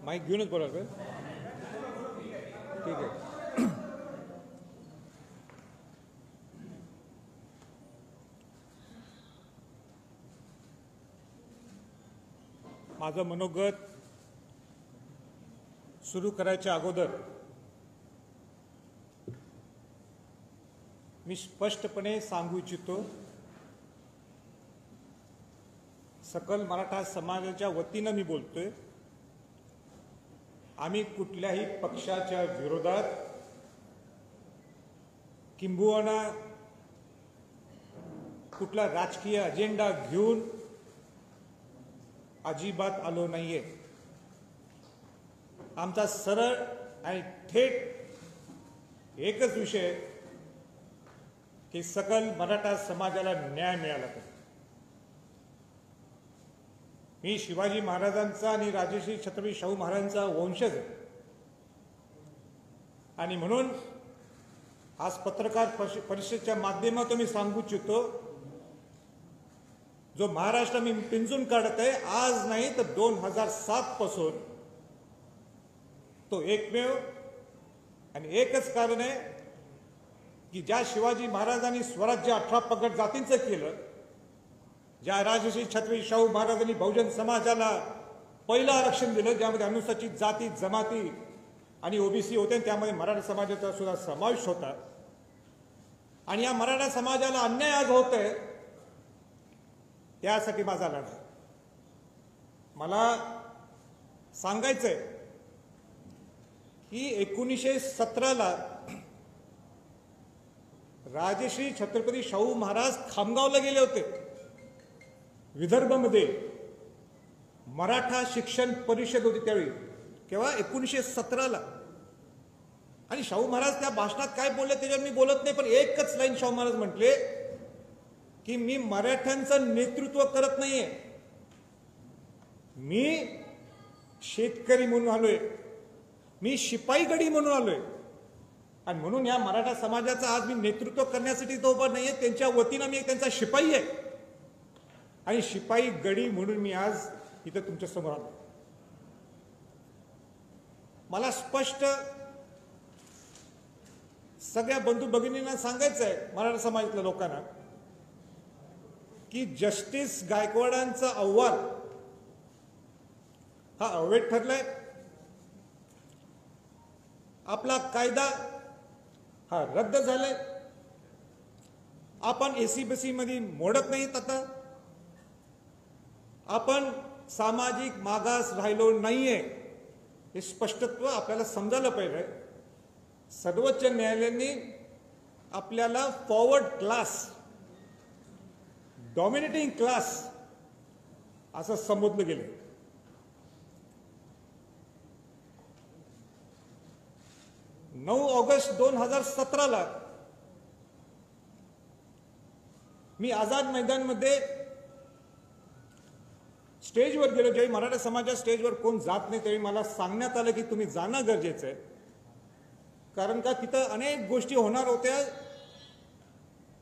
Mic घेऊनच बोला का? ठीक आहे. माझं मनोगत सुरू करायच्या अगोदर मी स्पष्टपणे सांगू इच्छितो, सकल मराठा समाजाच्या वतीनं मी बोलतोय. आम्ही कुठल्याही पक्षाच्या विरोधात किंबहुना कुठला राजकीय अजेंडा घेऊन अजिबात आलो नाहीये. आमचा सरळ आणि थेट एकच विषय की सकल मराठा समाजाला न्याय मिळाला पाहिजे. मी शिवाजी महाराजांचा आणि राजश्री छत्रपती शाहू महाराजांचा वंशज आहे आणि म्हणून आज पत्रकार परिषदेच्या माध्यमातून मी सांगू इच्छितो, जो महाराष्ट्र मी पिंजून काढत आहे आज नाही तर 2007 पासून, तो एकमेव आणि एकच कारण आहे की ज्या शिवाजी महाराजांनी स्वराज्य 18 पगड जातींचं केलं, ज्या राजश्री छत्रपती शाहू महाराजांनी बहुजन समाजाला पहिलं आरक्षण दिलं, ज्यामध्ये अनुसूचित जाती जमाती आणि ओबीसी होते, त्यामध्ये मराठा समाजाचा सुद्धा समावेश होता. आणि या मराठा समाजाला अन्याय आज होत आहे, त्यासाठी माझा लढा आहे. मला सांगायचंय की 1917ला राजश्री छत्रपती शाहू महाराज खामगावला गेले होते. विदर्भमध्ये मराठा शिक्षण परिषद होती त्यावेळी, केव्हा 1917ला. आणि शाहू महाराज त्या भाषणात काय बोलले त्याच्यावर मी बोलत नाही, पण एकच लाईन शाहू महाराज म्हटले की मी मराठ्यांचं नेतृत्व करत नाहीये, मी शेतकरी म्हणून आलोय, मी शिपाई गडी म्हणून आलोय. आणि म्हणून या मराठा समाजाचं आज मी नेतृत्व करण्यासाठी तो उभा नाहीये, त्यांच्या वतीनं मी त्यांचा शिपाई आहे आणि शिपाई गडी म्हणून मी आज इथं तुमच्या समोर आलो. मला स्पष्ट सगळ्या बंधू भगिनींना सांगायचं आहे, मराठा समाजातल्या लोकांना, की जस्टिस गायकवाडांचा अहवाल हा अवैध ठरलाय. आपला कायदा हा रद्द झालाय. आपण एसीबीसी मध्ये मोडत नाहीत, आता आपण सामाजिक मागास राहिलो नाहीये, हे स्पष्टत्व आपल्याला समजायला पाहिजे. सर्वोच्च न्यायालयाने आपल्याला फॉरवर्ड क्लास, डॉमिनेटिंग क्लास असं संबोधलं गेलं. ऑगस्ट 2017ला मी आझाद मैदानमध्ये स्टेजवर गेलो. ज्यावेळी मराठा समाजाच्या स्टेजवर कोण जात नाही त्यावेळी मला सांगण्यात आलं की तुम्ही जाणं गरजेचं आहे, कारण का तिथं अनेक गोष्टी होणार होत्या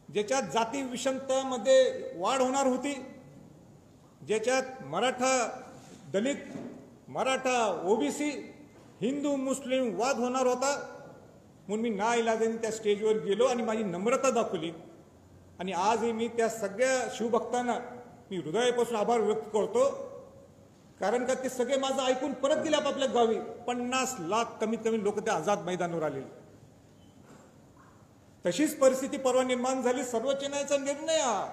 ज्याच्यात जाती विषमतामध्ये वाढ होणार होती, ज्याच्यात मराठा दलित, मराठा ओबीसी, हिंदू मुस्लिम वाद होणार होता. म्हणून मी नाइलाजाने त्या स्टेजवर गेलो आणि माझी नम्रता दाखवली. आणि आजही मी त्या सगळ्या शिवभक्तांना मी हृदयापासून आभार व्यक्त करतो, कारण का ते सगळे माझं ऐकून परत गेले आपापल्या गावी. 50 लाख कमीत कमी लोक त्या आझाद मैदानावर आले. तशीच परिस्थिती परवा निर्माण झाली. सर्वोच्च न्यायालयाचा निर्णय हा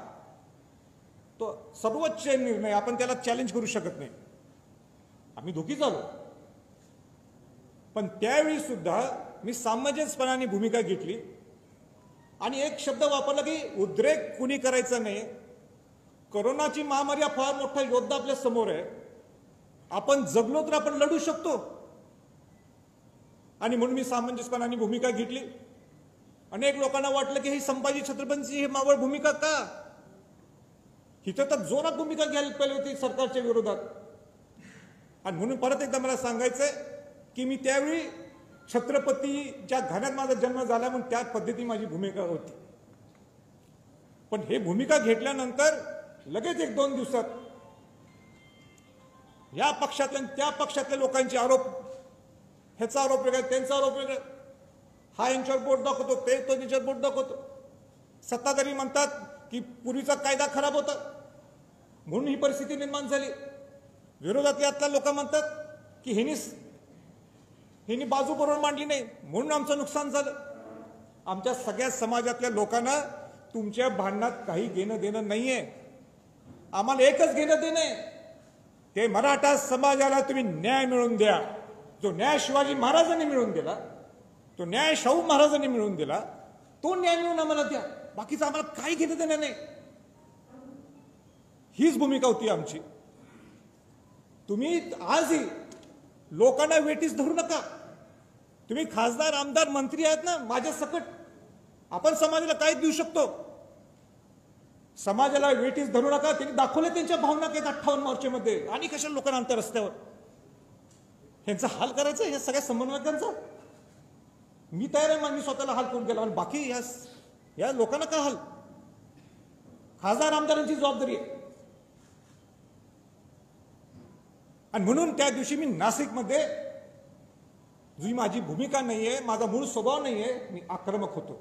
तो सर्वोच्च निर्णय, आपण त्याला चॅलेंज करू शकत नाही. आम्ही दुखी झालो, पण त्यावेळी सुद्धा मी सामंजस्यपणाने भूमिका घेतली आणि एक शब्द वापरला की उद्रेक कुणी करायचा नाही. कोरोनाची महामारी हा फार मोठा योद्धा आपल्या समोर आहे, आपण जगलो तर आपण लढू शकतो. आणि म्हणून मी सामंजस्यपणाने भूमिका घेतली. अनेक लोकांना वाटलं की ही संभाजी छत्रपतींची ही मावळ भूमिका का, इथं तर जोरात भूमिका घ्यायला पाहिजे होती सरकारच्या विरोधात. आणि म्हणून परत एकदा मला सांगायचंय की मी त्यावेळी छत्रपतीच्या घराण्यात माझा जन्म झाला म्हणून त्या पद्धतीने माझी भूमिका होती. पण हे भूमिका घेतल्यानंतर लगेच 1-2 दिवसात या पक्षातल्या त्या पक्षातल्या लोकांचे आरोप, ह्याचा आरोप वेगळा त्यांचा आरोप वेगळा, हा यांच्यावर बोट दाखवतो, ते तो त्यांच्यावर बोट दाखवतो. सत्ताधारी म्हणतात की पूर्वीचा कायदा खराब होता म्हणून ही परिस्थिती निर्माण झाली. विरोधातले आता लोक म्हणतात की ह्यांनी बाजू बरोबर मांडली नाही म्हणून आमचं नुकसान झालं. आमच्या सगळ्या समाजातल्या लोकांना तुमच्या भांडणात काही घेणं देणं नाहीये. आम्हाला एकच घेणं देणं आहे, ते मराठा समाजाला तुम्ही न्याय मिळवून द्या. जो न्याय शिवाजी महाराजांनी मिळवून दिला, तो न्याय शाहू महाराजांनी मिळवून दिला, तो न्याय मिळवून आम्हाला द्या. बाकीचं आम्हाला काही घेणं देणं नाही. हीच भूमिका होती आमची. तुम्ही आजही लोकांना वेटीस धरू नका. तुम्ही खासदार, आमदार, मंत्री आहेत ना माझ्या सकट, आपण समाजाला काय देऊ शकतो? समाजाला वेटीस धरू नका. त्यांनी दाखवले त्यांच्या भावना आहेत 58 मार्चमध्ये. आणि कशाला लोकांना आणतं रस्त्यावर? ह्यांचा हाल करायचा हे सगळ्या समन्वयकांचा? मी तयार आहे, मी स्वतःला हाल करून गेला आणि बाकी या लोकांना काय हाल? खासदार आमदारांची जबाबदारी आहे. आणि म्हणून त्या दिवशी मी नाशिकमध्ये, जी माझी भूमिका नाहीये, माझा मूळ स्वभाव नाहीये, मी आक्रमक होतो.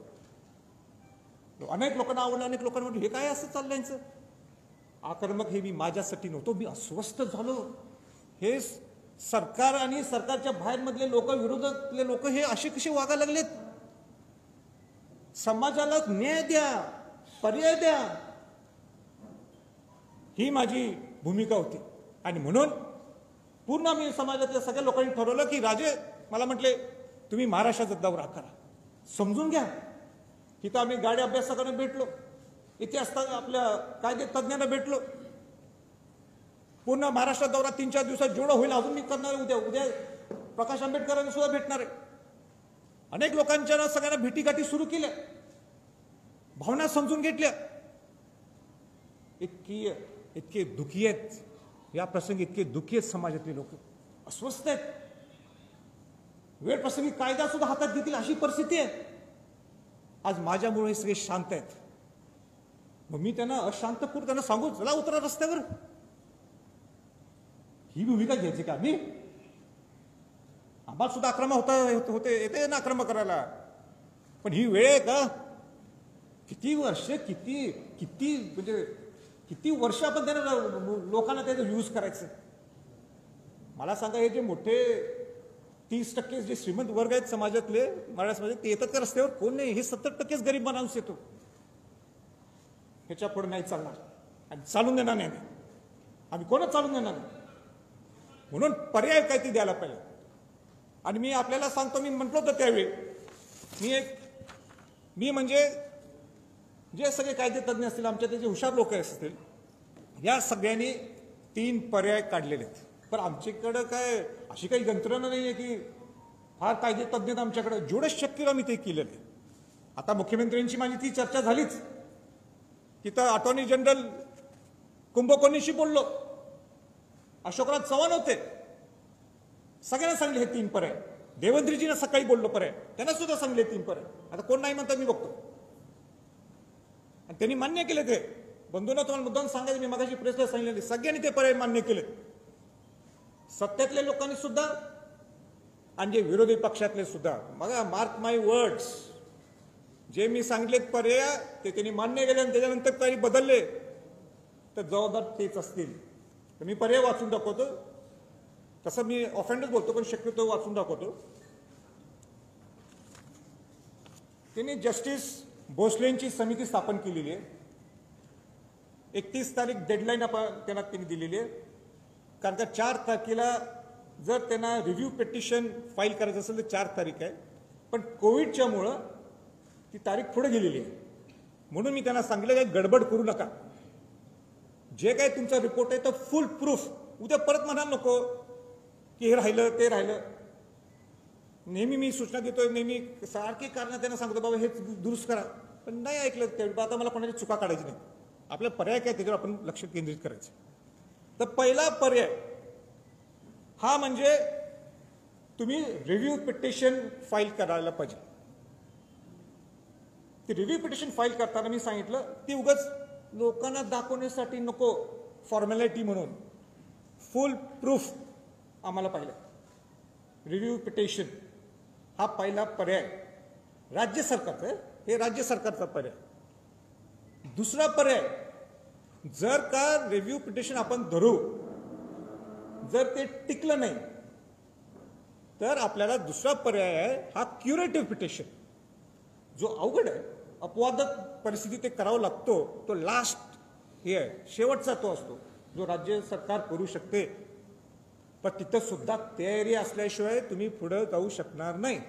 अनेक लोकांना आवडलं, अनेक लोकांना म्हटलं हे काय असं चाललंय यांचं? आक्रमक हे मी माझ्यासाठी नव्हतो. मी अस्वस्थ झालो. हे सरकार आणि सरकारच्या बाहेर मधले लोक, विरोधातले लोक हे असे कसे वागायला लागलेत? समाजाला न्याय द्या, पर्याय द्या, ही माझी भूमिका होती. आणि म्हणून पूर्ण मी समाजातल्या सगळ्या लोकांनी ठरवलं की राजे, मला म्हटले तुम्ही महाराष्ट्राचा दौरा करा, समजून घ्या. तिथं आम्ही गाडी अभ्यासकांना भेटलो, इतिहास आपल्या कायदे तज्ञांना भेटलो. पूर्ण महाराष्ट्र दौरा 3-4 दिवसात जेवढं होईल अजून मी करणार आहे. उद्या प्रकाश आंबेडकरांना सुद्धा भेटणार आहे. अनेक लोकांच्या सगळ्यांना भेटीगाठी सुरू केल्या, भावना समजून घेतल्या. इतके दुःखी आहेत या प्रसंगी, इतके दुःखी आहेत समाजातले लोक, अस्वस्थ आहेत. वेळ प्रसंगी कायदा सुद्धा हातात घेतील अशी परिस्थिती आहे. आज माझ्यामुळे हे सगळे शांत आहेत. मग मी त्यांना अशांत करून त्यांना सांगू चला उतरा रस्त्यावर, ही भूमिका घ्यायची का? मी आम्हाला सुद्धा आक्रमक होते येते ना आक्रमक करायला, पण ही वेळ आहे का? किती वर्ष, म्हणजे किती वर्ष आपण त्यांना लोकांना त्याचा यूज करायचं? मला सांगा, हे जे मोठे 30% जे श्रीमंत वर्ग आहेत समाजातले, मराठा समाजात, ते येतात का रस्त्यावर? कोण नाही. हे 70%च गरीब माणूस येतो. ह्याच्या पुढे नाही चालणार आणि चालून देणार नाही. आम्ही कोणच चालून देणार नाही. म्हणून पर्याय काय ते द्यायला पाहिजे. आणि मी आपल्याला सांगतो, मी म्हटलो होतं त्यावेळी, मी म्हणजे जे सगळे कायदे तज्ञ असतील, आमच्या ते जे हुशार लोक असतील, या सगळ्यांनी 3 पर्याय काढलेले आहेत. पण आमच्याकडं काय अशी काही यंत्रणा नाही आहे की फार कायदे तज्ञ आमच्याकडे. जेवढं शक्य आम्ही ते केलेलं आहे. आता मुख्यमंत्र्यांची माझी ती चर्चा झालीच. तिथं अटॉर्नी जनरल कुंभकोणीशी बोललो, अशोकराज चव्हाण होते, सगळ्यांना सांगले हे 3 पर्याय. देवेंद्रजींना सकाळी बोललो पर्याय, त्यांना सुद्धा सांगले 3 पर्याय. आता कोण नाही म्हणतात मी बघतो. आणि त्यांनी मान्य केले. ते बंधूंना तुम्हाला मुद्दाम सांगायचं, मी मगाशी प्रेसला सांगितले, सगळ्यांनी ते पर्याय मान्य केले. सत्तेतल्या लोकांनी सुद्धा आणि जे विरोधी पक्षातले सुद्धा. बघा, मार्क माय वर्ड्स, जे मी सांगितलेत पर्याय ते त्यांनी मान्य केले आणि त्याच्यानंतर काही बदलले तर जबाबदार तेच असतील. तर मी पर्याय वाचून दाखवतो. तसं मी ऑफेंडच बोलतो, पण शक्यतो वाचून दाखवतो. त्यांनी जस्टिस भोसलेंची समिती स्थापन केलेली आहे. 31 तारीख डेडलाईन त्यांना त्यांनी दिलेली आहे. कारण का 4 तारखेला जर त्यांना रिव्ह्यू पिटिशन फाईल करायचं असेल तर 4 तारीख आहे. पण कोविडच्यामुळं ती तारीख पुढे गेलेली आहे. म्हणून मी त्यांना सांगितलं की गडबड करू नका. जे काही तुमचा रिपोर्ट आहे तो फुल प्रूफ, उद्या परत म्हणाल नको की हे राहिलं ते राहिलं. नेहमी मी सूचना देतोय, नेहमी सारखी कारण त्यांना सांगतो बाबा हे दुरुस्त करा, पण नाही ऐकलं ते. आता मला कोणाची चुका काढायची नाही. आपला पर्याय काय त्याच्यावर आपण लक्ष केंद्रित करायचं. तर पहिला पर्याय हा म्हणजे तुम्ही रिव्ह्यू पिटिशन फाईल करायला पाहिजे. ती रिव्ह्यू पिटिशन फाईल करताना मी सांगितलं ती उगाच लोकांना दाखवण्यासाठी नको, फॉर्मॅलिटी म्हणून. फुल प्रूफ आम्हाला पाहिलं. रिव्ह्यू पिटिशन हा पहिला पर्याय राज्य सरकारचा आहे, हे राज्य सरकारचा पर्याय. दुसरा पर्याय, जर का रिव्ह्यू पिटिशन आपण धरू, जर ते टिकलं नाही तर आपल्याला दुसरा पर्याय आहे हा क्युरेटिव्ह पिटिशन, जो अवघड आहे, अपवादात्मक परिस्थिती ते करावं लागतो. तो लास्ट हे आहे, शेवटचा तो असतो जो राज्य सरकार करू शकते. पण तिथं सुद्धा तयारी असल्याशिवाय तुम्ही पुढे जाऊ शकणार नाही.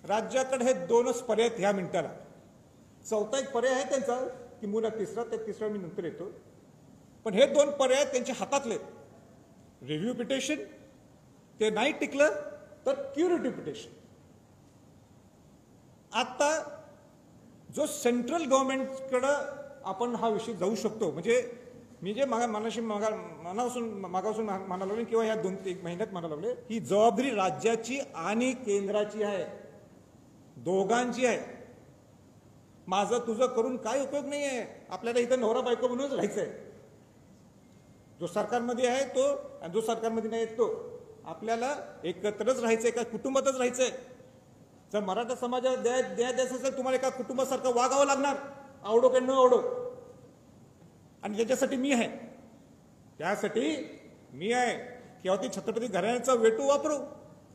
राज्याकडे हे दोनच पर्याय आहेत ह्या मिनिटाला. चौथा एक पर्याय आहे त्यांचा की मुला तिसरा मी नंतर येतो. पण हे दोन पर्याय त्यांच्या हातातले. रिव्ह्यू पिटिशन ते नाही टिकलं तर क्युरेटिव्ह पिटिशन. आता जो सेंट्रल गव्हर्नमेंटकडं आपण हा विषय जाऊ शकतो, म्हणजे मी जे मागापासून म्हणायला लागले किंवा ह्या 2-1 महिन्यात म्हणायला लागले, ही जबाबदारी राज्याची आणि केंद्राची आहे, दोघांची आहे. माझं तुझं करून काय उपयोग नाही आहे. आपल्याला इथं नवरा बायको म्हणूनच राहायचंय. जो सरकारमध्ये आहे तो आणि जो सरकारमध्ये नाही तो, आपल्याला एकत्रच राहायचंय, एका कुटुंबातच राहायचंय. जर मराठा समाजाला द्यायचं असेल, तुम्हाला एका कुटुंबासारखं वागावं लागणार, आवडो की न आवडो. आणि त्याच्यासाठी मी आहे, त्यासाठी मी आहे. किंवा ती छत्रपती घराण्याचा वेटो वापरू.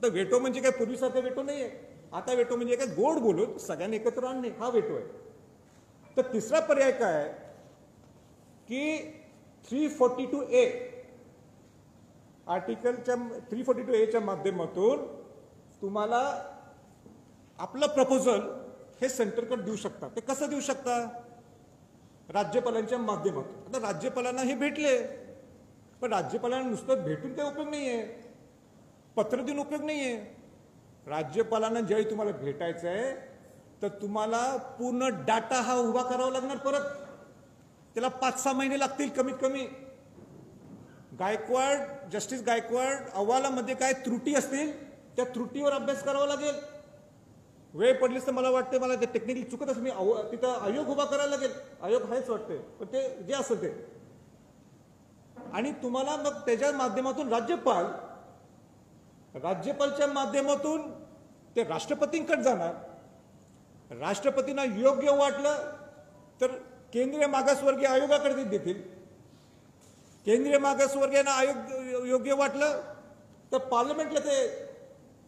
तर वेटो म्हणजे काय पूर्वीसारखं वेटो नाही आहे. आता वेटो म्हणजे काय गोड बोलून सगळ्यांनी एकत्र आणणे, हा वेटो आहे. तर तिसरा पर्याय काय आहे की 342A आर्टिकलच्या 342A च्या माध्यमातून तुम्हाला आपलं प्रपोजल हे सेंटरकडे देऊ शकता. ते कसं देऊ शकता? राज्यपालांच्या माध्यमातून. आता राज्यपालांना हे भेटले, पण राज्यपालांना नुसतं भेटून काही उपयोग नाहीये, पत्र देऊन उपयोग नाहीये. राज्यपालांना ज्यावेळी तुम्हाला भेटायचं आहे तर तुम्हाला पूर्ण डाटा हा उभा करावा लागणार. परत त्याला 5-6 महिने लागतील कमीत कमी. जस्टिस गायकवाड अहवालामध्ये काय त्रुटी असतील त्या त्रुटीवर अभ्यास करावा लागेल. वेळ पडलीच तर मला वाटते, मला ते टेक्निकली चुकत असं मी तिथं आयोग उभा करायला लागेल. आयोग आहेच वाटते, पण ते जे असेल ते. आणि तुम्हाला मग त्याच्या माध्यमातून राज्यपालच्या माध्यमातून ते राष्ट्रपतींकडे जाणार. राष्ट्रपतींना योग्य वाटलं तर केंद्रीय मागासवर्गीय आयोगाकडे देतील. केंद्रीय मागासवर्गीयांना आयोग योग्य वाटलं तर पार्लमेंटला ते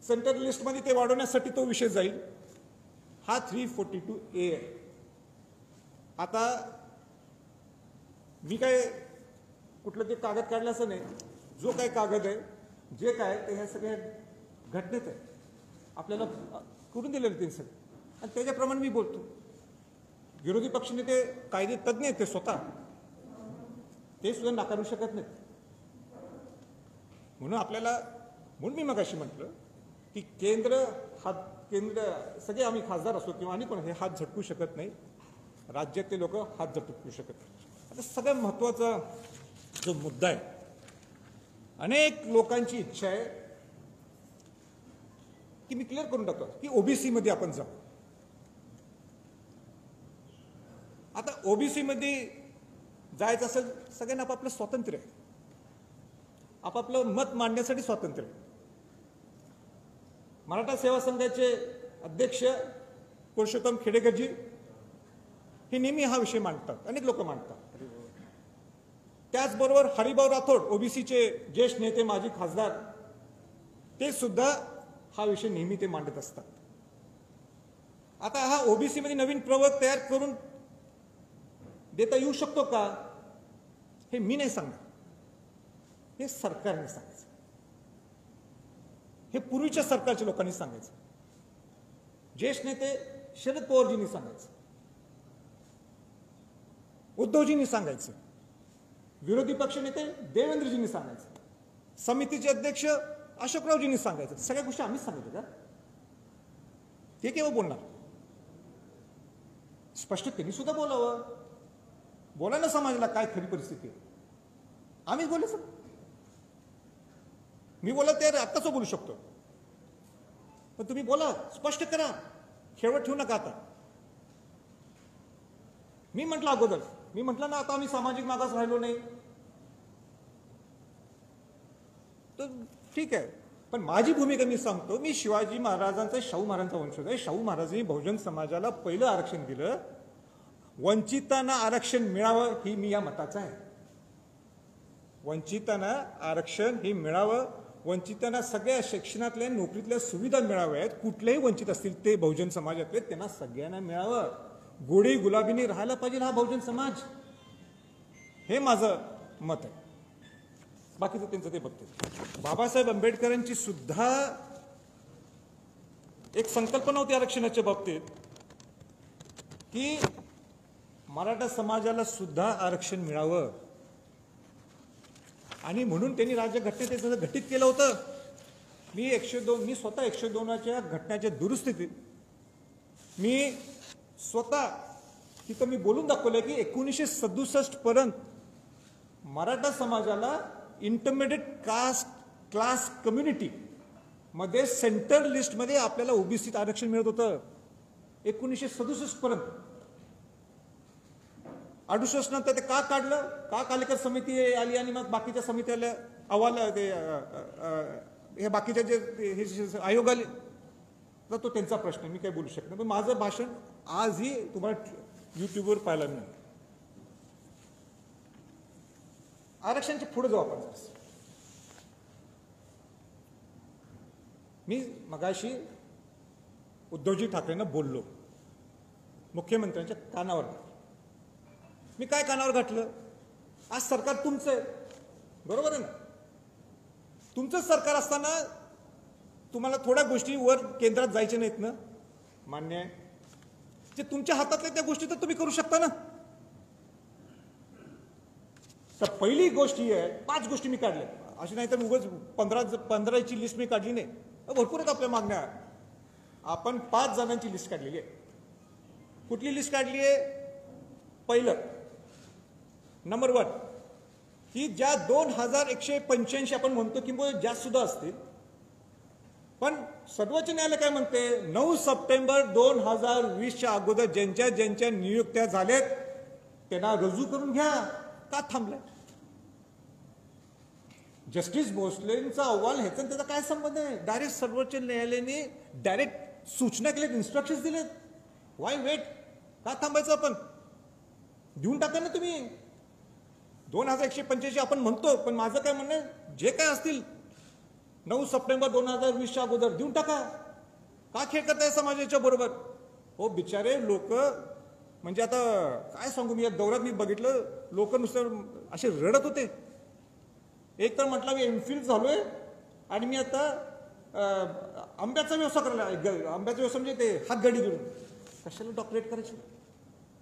सेंट्रल लिस्टमध्ये ते वाढवण्यासाठी तो विषय जाईल. हा 342A आहे. आता मी काय कुठलं ते कागद काढलं असं नाही. जो काय कागद आहे, जे काय ते ह्या सगळ्या घटनेत आहे, आपल्याला करून दिलेलं ते सगळं, आणि त्याच्याप्रमाणे मी बोलतो. विरोधी पक्षनेते कायदे तज्ज्ञ आहेत ते स्वतः, ते सुद्धा नाकारू शकत नाहीत. म्हणून मी मगाशी म्हटलं की केंद्र सगळे आम्ही खासदार असो किंवा आणि पण हे हात झटकू शकत नाही, राज्यातले लोक हात झटकू शकत नाही. आता सगळ्यात महत्वाचा जो मुद्दा आहे, अनेक लोकांची इच्छा आहे की मी क्लिअर करून टाकतो की ओबीसी मध्ये आपण जाऊ. आता ओबीसी मध्ये जायचं असेल, सगळ्यांना आपापलं स्वातंत्र्य आहे, आपापलं मत मांडण्यासाठी स्वातंत्र्य आहे. मराठा सेवा संघाचे अध्यक्ष पुरुषोत्तम खेडेकरजी हे नेहमी हा विषय मांडतात, अनेक लोक मांडतात. त्याचबरोबर हरिभाऊ राठोड ओबीसीचे ज्येष्ठ नेते, माजी खासदार, ते सुद्धा हा विषय नेहमी ते मांडत असतात. आता हा ओबीसी मध्ये नवीन प्रवर्ग तयार करून देता येऊ शकतो का, हे मी नाही सांगणार, हे सरकारने सांगायचं, हे पूर्वीच्या सरकारच्या लोकांनी सांगायचं. ज्येष्ठ नेते शरद पवारजींनी सांगायचं, उद्धवजींनी सांगायचं, विरोधी पक्ष नेते देवेंद्रजींनी सांगायचं, समितीचे अध्यक्ष अशोकरावजींनी सांगायचं. सगळ्या गोष्टी आम्हीच सांगितलं का? ते केव्हा बोलणार? स्पष्ट त्यांनी सुद्धा बोलावं, बोलायला समाजाला काय खरी परिस्थिती आहे. आम्हीच बोलायचं. मी बोला ते आत्ताच बोलू शकतो, पण तुम्ही बोला, स्पष्ट करा, खेळवत ठेवू नका. आता मी म्हटलं अगोदर, मी म्हटलं ना, आता आम्ही सामाजिक मागास राहिलो नाही. तर ठीक आहे, पण माझी भूमिका मी सांगतो. मी शिवाजी महाराजांचा, शाहू महाराजांचा वंशज आहे. शाहू महाराजांनी बहुजन समाजाला पहिलं आरक्षण दिलं. वंचितांना आरक्षण मिळावं ही मी या मताचा आहे. वंचितांना आरक्षण हे मिळावं, वंचितांना सगळ्या शिक्षणातल्या नोकरीतल्या सुविधा मिळाव्यात. कुठलेही वंचित असतील ते बहुजन समाजातले, त्यांना सगळ्यांना मिळावं. गोडी गुलाबीने राहायला पाहिजे हा बहुजन समाज, हे माझं मत आहे. बाकीचं त्यांचं ते बघते. बाबासाहेब आंबेडकरांची सुद्धा एक संकल्पना होती आरक्षणाच्या बाबतीत की मराठा समाजाला सुद्धा आरक्षण मिळावं, आणि म्हणून त्यांनी राज्यघटनेत त्याचं घटित केलं होतं. मी स्वतः 102च्या घटनेच्या दुरुस्तीत मी स्वतः तिथं मी बोलून दाखवलं की 1967 पर्यंत मराठा समाजाला इंटरमिडिएट कास्ट क्लास कम्युनिटी मध्ये सेंट्रल लिस्टमध्ये आपल्याला ओबीसीत आरक्षण मिळत होतं 1967 पर्यंत. 68 नंतर ते का काढलं, का कालेकर समिती आली आणि मग बाकीच्या समित्याला अहवाल हे बाकीच्या जे आयोग आले, तर तो त्यांचा प्रश्न, मी काही बोलू शकत नाही. पण माझं भाषण आजही तुम्हाला युट्यूबवर पाहायला मिळेल. आरक्षणाच्या पुढे जाऊ आपण. मी मगाशी उद्धवजी ठाकरेंना बोललो, मुख्यमंत्र्यांच्या कानावर. मी काय कानावर घातलं, आज सरकार तुमचं आहे, बरोबर आहे ना. तुमचं सरकार असताना तुम्हाला थोड्या गोष्टी वर केंद्रात जायच्या नाहीत ना, मान्य आहे. जे तुमच्या हातातल्या त्या गोष्टी तर तुम्ही करू शकता ना. तर पहिली गोष्ट ही आहे, 5 गोष्टी मी काढल्या, अशी नाही तर उगाच 15ची लिस्ट मी काढली नाही. भरपूर आहेत आपल्या मागण्या. आपण 5 जणांची लिस्ट काढलेली आहे. कुठली लिस्ट काढली आहे? पहिलं, नंबर 1 की ज्या 2185 आपण म्हणतो किंवा जास्त सुद्धा असतील, पण सर्वोच्च न्यायालय काय म्हणते, 9 सप्टेंबर 2020च्या अगोदर ज्यांच्या नियुक्त्या झाल्यात त्यांना रुजू करून घ्या. का थांबलाय? जस्टिस भोसलेंचा अहवाल ह्याचा त्याचा काय संबंध आहे? डायरेक्ट सर्वोच्च न्यायालयाने डायरेक्ट सूचना केल्यात, इन्स्ट्रक्शन दिलेत. Why wait? का थांबायचं? आपण देऊन टाका ना तुम्ही. 2185 आपण म्हणतो, पण माझं काय म्हणणं, जे काय असतील 9 सप्टेंबर 2020च्या अगोदर देऊन टाका. का खेळ करताय समाजाच्या बरोबर? हो बिचारे लोक, म्हणजे आता काय सांगू, मी या दौऱ्यात मी बघितलं, लोक नुसतं असे रडत होते. एक तर म्हटलं मी एमफिल झालोय आणि मी आता आंब्याचा व्यवसाय करायला, आंब्याचा व्यवसाय म्हणजे ते हातगाडी घेऊन. कशाला डॉक्टरेट करायची?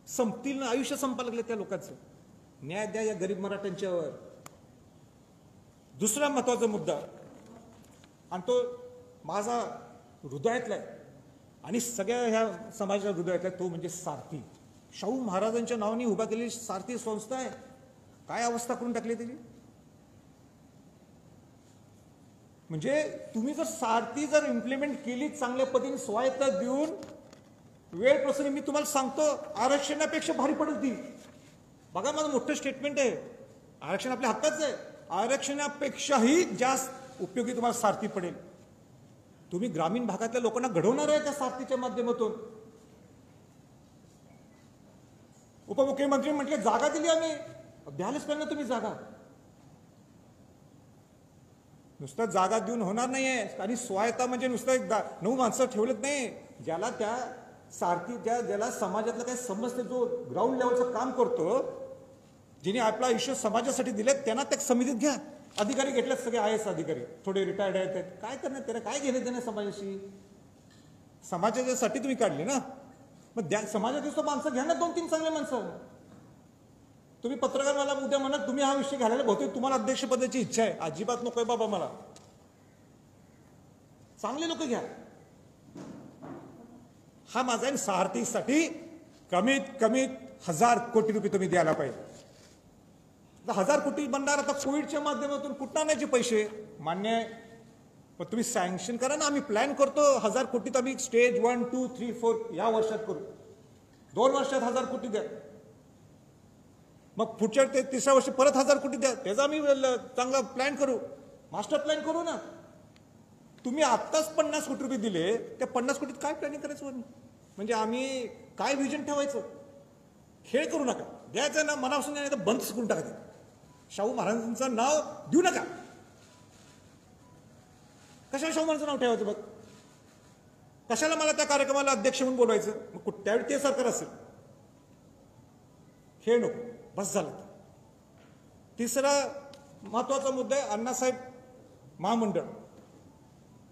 संपतील ना, आयुष्य संपायला लागले त्या लोकांचं. न्याय द्या या गरीब मराठ्यांच्यावर. दुसरा महत्वाचा मुद्दा, आणि तो माझा हृदयातला आहे आणि सगळ्या ह्या समाजाच्या हृदयातला, तो म्हणजे सारथी. शाहू महाराजांच्या नावाने उभा केलेली सारथी संस्था आहे. काय अवस्था करून टाकली त्याची. म्हणजे तुम्ही जर सारथी जर इम्प्लिमेंट केली चांगल्या पद्धतीने, स्वायत्ता देऊन, वेळ प्रसंगी, मी तुम्हाला सांगतो आरक्षणापेक्षा भारी पडेल ती. बघा माझं मोठं स्टेटमेंट आहे, आरक्षण आपल्या हक्काचं आहे. आरक्षणापेक्षाही जास्त उपयोगी तुम्हाला सारथी पडेल. तुम्ही ग्रामीण भागातल्या लोकांना घडवणार आहे त्या सारथीच्या माध्यमातून. उपमुख्यमंत्री म्हटले जागा दिली आम्ही, द्यायलाच पाहिजे ना तुम्ही जागा. नुसतं जागा देऊन होणार नाहीये. आणि स्वायत्ता म्हणजे नुसतं 9 माणसं ठेवलेत नाही. ज्याला त्या सारथी, ज्याला समाजातलं काय समजते, जो ग्राउंड लेवलचं काम करतो, जिने आपला आयुष्य समाजासाठी दिले, त्यांना त्या समितीत घ्या. अधिकारी घेतलेत सगळे IAS अधिकारी, थोडे रिटायर्ड आहेत. काय करणार, त्याला काय घेणे देणं समाजाशी? समाजासाठी तुम्ही काढली ना, मग समाजातील माणसं घ्या ना, 2-3 चांगले माणसं. तुम्ही पत्रकार मला उद्या म्हणा तुम्ही हा विषय घालायला बहुतेक तुम्हाला अध्यक्षपदाची इच्छा आहे. अजिबात नकोय बाबा मला. चांगले लोक घ्या. हा माझा आहे. सारथीसाठी कमीत कमी 1000 कोटी रुपये तुम्ही द्यायला पाहिजे. 1000 कोटी बनणार आता कोविडच्या माध्यमातून, कुठं आणायचे पैसे? मान्य आहे, पण तुम्ही सँक्शन करा ना. आम्ही प्लॅन करतो 1000 कोटीत आम्ही स्टेज 1, 2, 3, 4 या वर्षात करू. 2 वर्षात 1000 कोटी द्या. मग पुढच्या 3ऱ्या वर्षी परत 1000 कोटी द्या. त्याचा आम्ही चांगला प्लॅन करू. मास्टर प्लॅन करू ना. तुम्ही आत्ताच 50 कोटी रुपये दिले, त्या 50 कोटीत काय प्लॅनिंग करायचं? म्हणजे आम्ही काय विजन ठेवायचं? खेळ करू नका. द्यायचं ना मनापासून नाही तर बंदच करून टाका. शाहू महाराजांचं नाव देऊ नका. कशाला शाहू महाराजांचं नाव ठेवायचं? बघ, कशाला मला त्या कार्यक्रमाला अध्यक्ष म्हणून बोलवायचं? मग त्यावेळी ते सरकार असेल. खेळ नको, बस झालं. तिसरा महत्वाचा मुद्दा आहे अण्णासाहेब महामंडळ.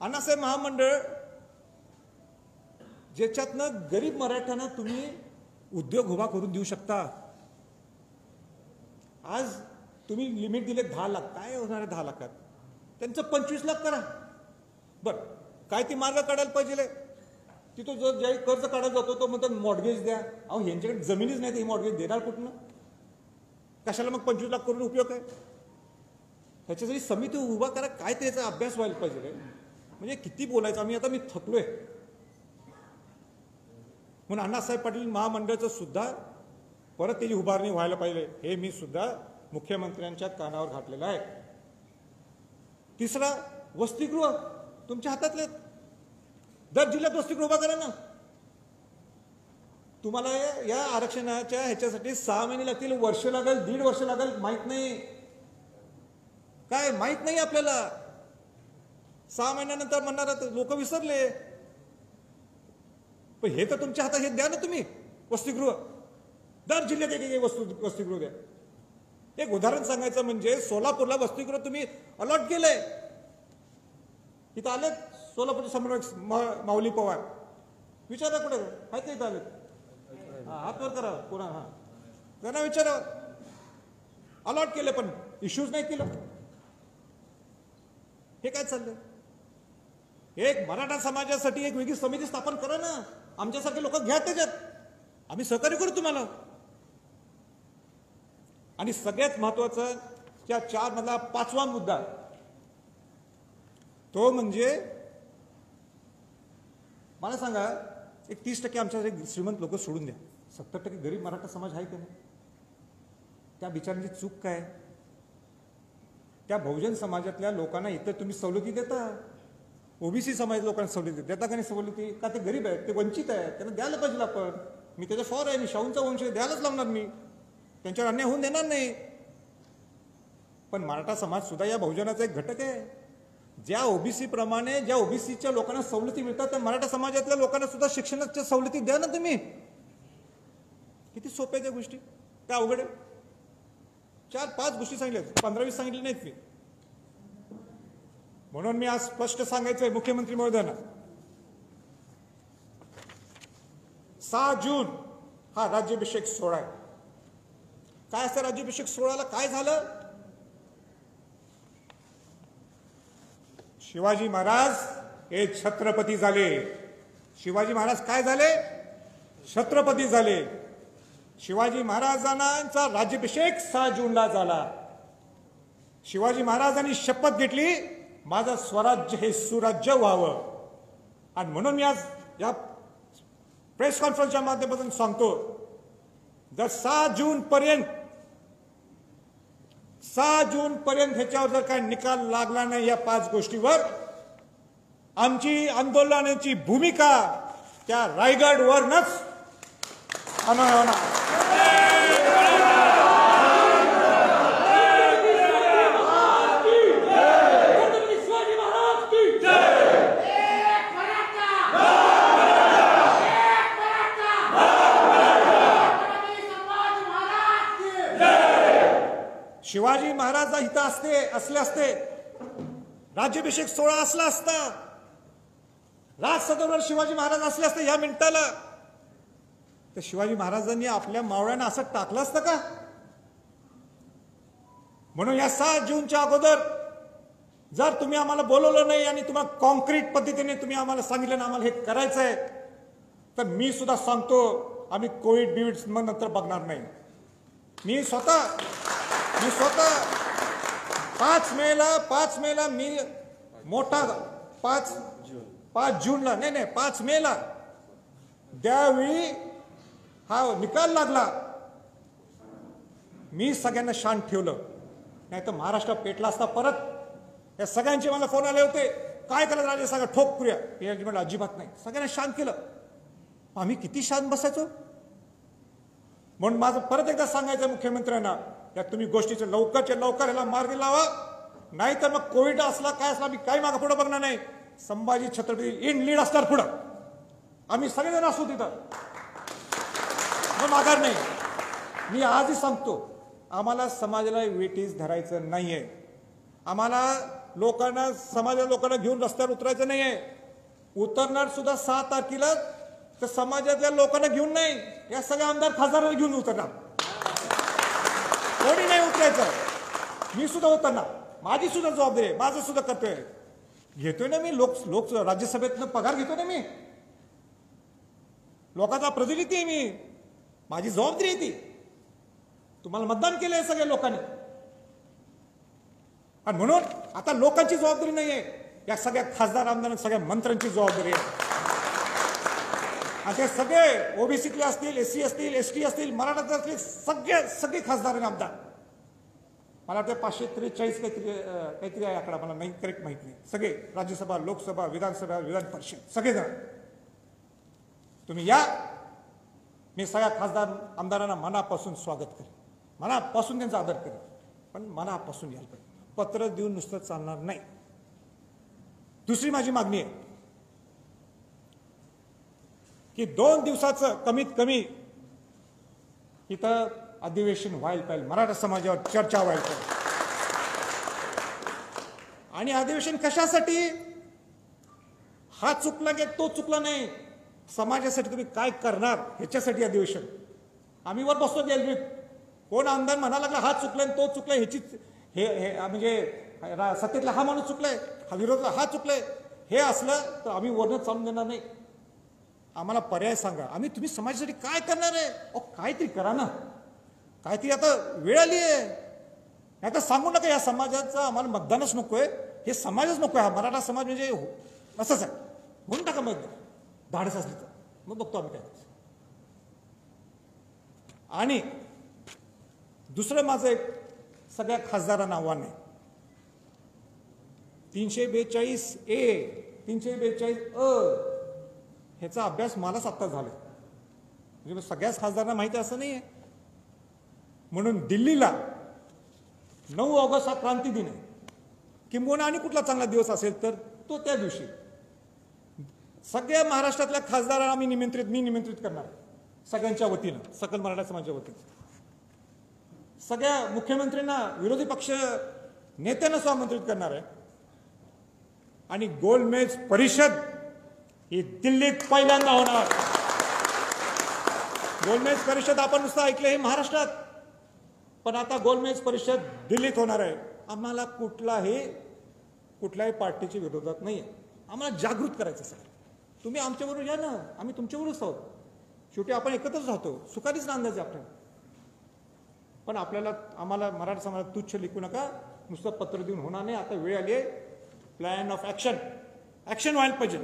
अण्णासाहेब महामंडळ ज्याच्यातनं गरीब मराठ्यांना तुम्ही उद्योग उभा करून देऊ शकता. आज तुम्ही लिमिट दिले 10 लाख. काय होणार आहे 10 लाखात? त्यांचं 25 लाख करा. बरं, काय ती मार्ग काढायला पाहिजे? तिथं जो ज्यावेळी कर्ज काढायला जातो तो म्हणतात मॉर्गेज द्या. अहो, यांच्याकडे जमिनीच नाही, ही मॉर्गेज देणार कुठनं? कशाला मग 25 लाख करून उपयोग आहे? त्याच्यासाठी समिती उभा करा. काय त्याचा अभ्यास व्हायला पाहिजे. म्हणजे किती बोलायचं आम्ही, आता मी थकलोय. म्हणून अण्णासाहेब पाटील महामंडळाचं सुद्धा परत त्याची उभारणी व्हायला पाहिजे, हे मी सुद्धा मुख्यमंत्र्यांच्या कानावर घातलेलं आहे. तिसरा, वसतिगृह तुमच्या हातातले. दर जिल्ह्यात वसतिगृह उभा करा ना. तुम्हाला या आरक्षणाच्या ह्याच्यासाठी 6 महिने लागतील, वर्ष लागेल, 1.5 वर्ष लागेल, माहित नाही. काय माहित नाही आपल्याला. 6 महिन्यानंतर म्हणणार लोक विसरले. पण हे तर तुमच्या हातात, हे द्या ना तुम्ही वसतिगृह. दर जिल्ह्यात एक वसतिगृह द्या. एक उदाहरण सांगायचं म्हणजे सोलापूरला वसतिगृह तुम्ही अलॉट केलंय. इथं आले सोलापूरचे समन्वयक माऊली पवार, विचारा कुठे आहेत का? इथं आले, हात वर करा. कोणा? हा, त्यांना विचारा. अलॉट केले पण इश्यूज नाही केलं. हे काय चाललंय? एक मराठा समाजासाठी एक वेगळी समिती स्थापन करा ना. आमच्यासारखे लोक घ्या त्याच्यात, आम्ही सहकार्य करू तुम्हाला. आणि सगळ्यात महत्वाचा त्या 4 मधला 5वा मुद्दा, तो म्हणजे मला सांगा, एक 30% आमच्या श्रीमंत लोक सोडून द्या, 70% गरीब मराठा समाज आहे का नाही? त्या बिचारांची चूक काय? त्या बहुजन समाजातल्या लोकांना इतर तुम्ही सवलती देता. ओबीसी समाज लोकांना सवलती देता का नाही? सवलती का? ते गरीब आहेत, ते वंचित आहेत, त्यांना द्यायला पाहिजे आपण. मी त्याच्या फॉर आहे, मी शाहूंचा वंश द्यायलाच लावणार. मी त्यांच्यावर अन्याय होऊन देणार नाही. पण मराठा समाज सुद्धा या बहुजनाचा एक घटक आहे. ज्या ओबीसी प्रमाणे ज्या ओबीसीच्या लोकांना सवलती मिळतात, त्या मराठा समाजातल्या लोकांना सुद्धा शिक्षणाच्या सवलती द्या ना तुम्ही. किती सोप्या त्या गोष्टी, काय अवघड आहे? 4-5 गोष्टी सांगितल्या, 15-20 सांगितले नाहीत मी. म्हणून मी आज स्पष्ट सांगायचंय मुख्यमंत्री महोदयांना, 6 जून हा राज्याभिषेक सोहळा आहे. काय असतं राज्याभिषेक सोहळ्याला? काय झालं? शिवाजी महाराज हे छत्रपती झाले. शिवाजी महाराज काय झाले? छत्रपती झाले. शिवाजी महाराजांचा राज्याभिषेक 6 जूनला झाला. शिवाजी महाराजांनी शपथ घेतली, माझं स्वराज्य हे सुराज्य व्हावं. आणि म्हणून मी आज या प्रेस कॉन्फरन्सच्या माध्यमातून सांगतो, जर 6 जून पर्यंत ह्याच्यावर जर काय निकाल लागला नाही या 5 गोष्टीवर, आमची आंदोलनाची भूमिका त्या रायगडवरच होणार. शिवाजी महाराज इथं असले असते, राज्याभिषेक सोहळा असला असता, राजसदनावर शिवाजी महाराज असले असते या मिनिटाला, तर शिवाजी महाराजांनी आपल्या मावळ्यांना असं टाकलं असतं का? म्हणून या 7 जूनच्या अगोदर जर तुम्ही आम्हाला बोलवलं नाही आणि तुम्हाला कॉन्क्रीट पद्धतीने तुम्ही आम्हाला सांगितलं ना आम्हाला हे करायचंय, तर मी सुद्धा सांगतो आम्ही कोविड नंतर बघणार नाही. मी स्वतः 5 मेला मी मोठा 5 जूनला नाही 5 मेला त्यावेळी हा निकाल लागला, मी सगळ्यांना शांत ठेवलं. नाही तर महाराष्ट्र पेटला असता परत. या सगळ्यांचे मला फोन आले होते, काय करत राजे सांगा, ठोक करूया. हे म्हटलं अजिबात नाही. सगळ्यांना शांत केलं. आम्ही किती शांत बसायचो. म्हणून माझं परत एकदा सांगायचं मुख्यमंत्र्यांना, या तुम्ही गोष्टीचं लवकरच्या लवकर याला मार्ग लावा, नाही तर मग कोविड असला काय असला मी काही मागं पुढं बघणार नाही. संभाजी छत्रपती इन लीड असणार पुढं. आम्ही सगळेजण असू तिथं, मग माघार नाही. मी आजही सांगतो, आम्हाला समाजाला वेटीस धरायचं नाहीये. आम्हाला लोकांना, समाजाच्या लोकांना घेऊन रस्त्यावर उतरायचं नाहीये. उतरणार सुद्धा 6 तारखेला तर समाजातल्या लोकांना घेऊन नाही, या सगळ्या आमदार खासदारांना घेऊन उतरणार. कोणी नाही उतरायचं. मी सुद्धा उतरणार. माझी सुद्धा जबाबदारी आहे, माझं सुद्धा कर्तव्य आहे. घेतोय ना मी, लोक राज्यसभेतनं पगार घेतोय ना मी, लोकांचा प्रतिनिधी आहे मी, माझी जबाबदारी आहे ती. तुम्हाला मतदान केलंय सगळ्या लोकांनी, आणि म्हणून आता लोकांची जबाबदारी नाहीये, या सगळ्या खासदार आमदार सगळ्या मंत्र्यांची जबाबदारी आहे. आणि ते सगळे ओबीसीतले असतील, एससी असतील, एसटी असतील, मराठा असतील, सगळे खासदार आणि आमदार. मला वाटतं 543 काहीतरी आहे आकडा, मला नाही करेक्ट माहित नाही. सगळे राज्यसभा, लोकसभा, विधानसभा, विधान परिषद सगळेजण तुम्ही या. मी सगळ्या खासदार आमदारांना मनापासून स्वागत करेन, मनापासून त्यांचा आदर करेन, पण मनापासून यायला पाहिजे. पत्र देऊन नुसतं चालणार नाही. दुसरी माझी मागणी आहे की 2 दिवसाचं कमीत कमी इथं अधिवेशन व्हायला पाहिजे, मराठा समाजावर चर्चा व्हायला पाहिजे. आणि अधिवेशन कशासाठी? हा चुकला की तो चुकला नाही, समाजासाठी तुम्ही काय करणार ह्याच्यासाठी अधिवेशन. आम्ही वर बसतो गॅलरीत, कोण आमदार म्हणा लागला हा चुकलाय तो चुकलाय, ह्याची हे म्हणजे सत्तेतला हा माणूस चुकलाय, हा विरोधातला हा चुकलाय, हे असलं तर आम्ही वरनं चालून देणार नाही. आम्हाला पर्याय सांगा. आम्ही तुम्ही समाजासाठी काय करणार आहे? काहीतरी करा ना, काहीतरी. आता वेळ आली आहे. नाही तर सांगू नका या समाजाचं आम्हाला मतदानच नकोय, हे समाजच नकोय. हा मराठा समाज म्हणजे असंच आहे म्हणून टाका. मग धाडस असली तर मग बघतो आम्ही काय. आणि दुसरं माझं एक सगळ्या खासदारांना आव्हान आहे, 342A 342 ह्याचा अभ्यास मलाच आत्ता झाला, म्हणजे सगळ्याच खासदारांना माहिती असं नाही आहे. म्हणून दिल्लीला 9 ऑगस्ट हा क्रांती दिन आहे. किंबहुना आणि कुठला चांगला दिवस असेल तर तो त्या दिवशी सगळ्या महाराष्ट्रातल्या खासदारांना मी निमंत्रित करणार, सगळ्यांच्या वतीनं, सकल मराठा समाजाच्या वतीनं. सगळ्या मुख्यमंत्र्यांना, विरोधी पक्ष नेत्यांना सुद्धा आमंत्रित करणार आहे. आणि गोलमेज परिषद ही दिल्लीत पहिल्यांदा होणार. गोलमेज परिषद आपण नुसतं ऐकलं हे महाराष्ट्रात, पण आता गोलमेज परिषद दिल्लीत होणार आहे. आम्हाला कुठल्याही पार्टीच्या विरोधात नाही आहे. आम्हाला जागृत करायचं सर. तुम्ही आमच्याबरोबर या ना, आम्ही तुमच्याबरोबरच आहोत. शेवटी आपण एकत्रच राहतो, सुखारीच अंदाज आहे आपल्याला. पण आम्हाला मराठा समाजात तुच्छ लिखू नका, नुसतं पत्र देऊन होणार नाही. आता वेळ आली आहे प्लॅन ऑफ ॲक्शन व्हायला पाहिजे.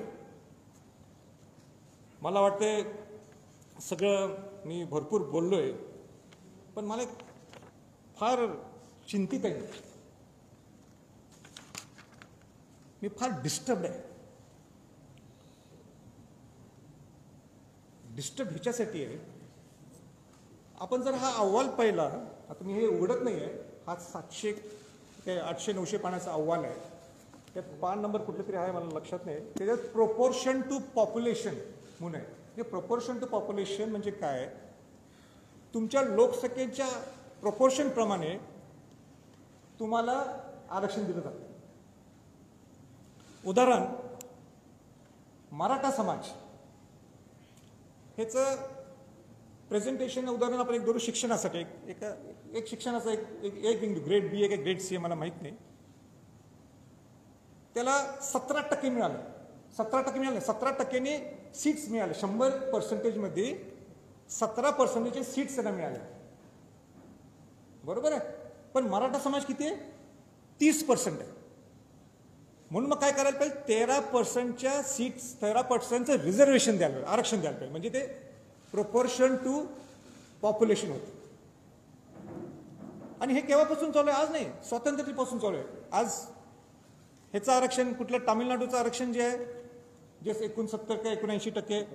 मला वाटते सगळं मी भरपूर बोललोय, पण मला फार चिंतित आहे, मी फार डिस्टर्ब आहे. डिस्टर्ब ह्याच्यासाठी आहे, आपण जर हा अहवाल पाहिला, आता मी हे उघडत नाही आहे, हा 800-900 पानाचा अहवाल आहे. त्यात पान नंबर कुठले तरी आहे, मला लक्षात नाही. त्याच्यात प्रोपोर्शन टू पॉप्युलेशन म्हणून आहे. हे प्रोपोर्शन टू पॉप्युलेशन म्हणजे काय? तुमच्या लोकसंख्येच्या प्रोपोर्शन प्रमाणे तुम्हाला आरक्षण दिलं जातं. उदाहरण, मराठा समाज ह्याचं प्रेझेंटेशन उदाहरण आपण एक धरू शिक्षणासाठी. एक शिक्षणाचा एक ग्रेड बी, एक ग्रेड सी, मला माहीत नाही. त्याला 17% मिळालं. 17%नी सीट्स मिळाले. 100%मध्ये 17% सीट्स त्यांना मिळाल्या. बरोबर आहे. पण मराठा समाज किती आहे? 30% आहे. म्हणून मग काय करायला पाहिजे? 13%च्या सीट्स, 13%चं रिझर्वेशन द्यायला पाहिजे, आरक्षण द्यायला पाहिजे. म्हणजे ते प्रोपोर्शन टू पॉप्युलेशन होतं. आणि हे केव्हापासून चालू आहे? आज नाही, स्वातंत्र्यापासून चालू आहे. आज ह्याचं आरक्षण कुठलं तामिळनाडूचं आरक्षण जे आहे जे 69 का 79%,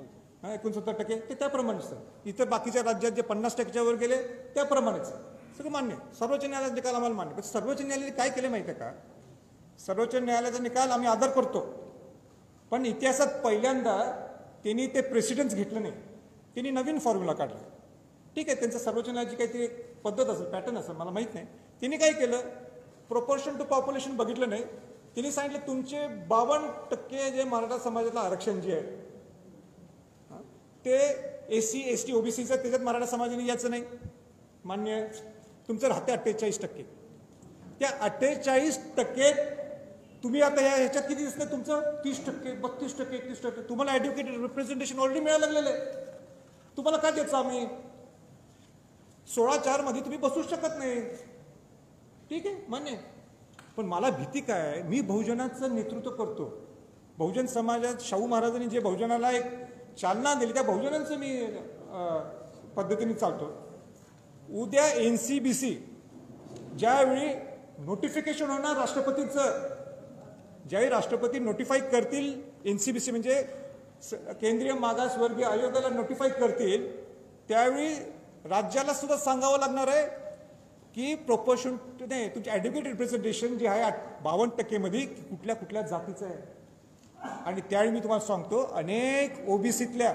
69% ते त्याप्रमाणेच आहे. इतर बाकीच्या राज्यात जे 50%च्या वर गेले त्याप्रमाणेच सगळं मान्य. सर्वोच्च न्यायालयाचा निकाल आम्हाला मान्य. पण सर्वोच्च न्यायालयाने काय केलं माहिती आहे का? सर्वोच्च न्यायालयाचा निकाल आम्ही आदर करतो, पण इतिहासात पहिल्यांदा त्यांनी ते प्रेसिडेन्स घेतलं नाही. त्यांनी नवीन फॉर्म्युला काढला. ठीक आहे, त्यांचं सर्वोच्च न्यायालयाची काहीतरी पद्धत असेल, पॅटर्न असेल, मला माहीत नाही. त्यांनी काय केलं, प्रोपोर्शन टू पॉप्युलेशन बघितलं नाही. त्यांनी सांगितलं तुमचे 52% जे मराठा समाजातलं आरक्षण जे आहे ते SC ST OBCचं, त्याच्यात मराठा समाजाने याचं नाही मान्य. तुमचं राहते 48%. त्या 48% तुम्ही आता ह्याच्यात किती दिसतं तुमचं 30%, 32%, 31%. तुम्हाला ॲड्व्होकेट रिप्रेझेंटेशन ऑलरेडी मिळायला लागलेलं आहे. तुम्हाला काय द्यायचं आम्ही? 16(4) मध्ये तुम्ही बसू शकत नाही. ठीक आहे, मान्य. पण मला भीती काय आहे, मी बहुजनाचं नेतृत्व करतो. बहुजन समाजात शाहू महाराजांनी जे बहुजनाला एक चालना दिली त्या बहुजनांचं मी पद्धतीने चालतो. उद्या NCBC ज्यावेळी नोटिफिकेशन होणार राष्ट्रपतींचं, ज्यावेळी राष्ट्रपती नोटिफाय करतील, NCBC म्हणजे केंद्रीय मागासवर्गीय आयोगाला नोटिफाय करतील, त्यावेळी राज्याला सुद्धा सांगावं लागणार आहे की प्रोपोर्शन नाही, तुमचे ॲड्व्होकेट रिप्रेझेंटेशन जे आहे 52% मध्ये कुठल्या कुठल्या जातीचं आहे. आणि त्यावेळी मी तुम्हाला सांगतो, अनेक OBCतल्या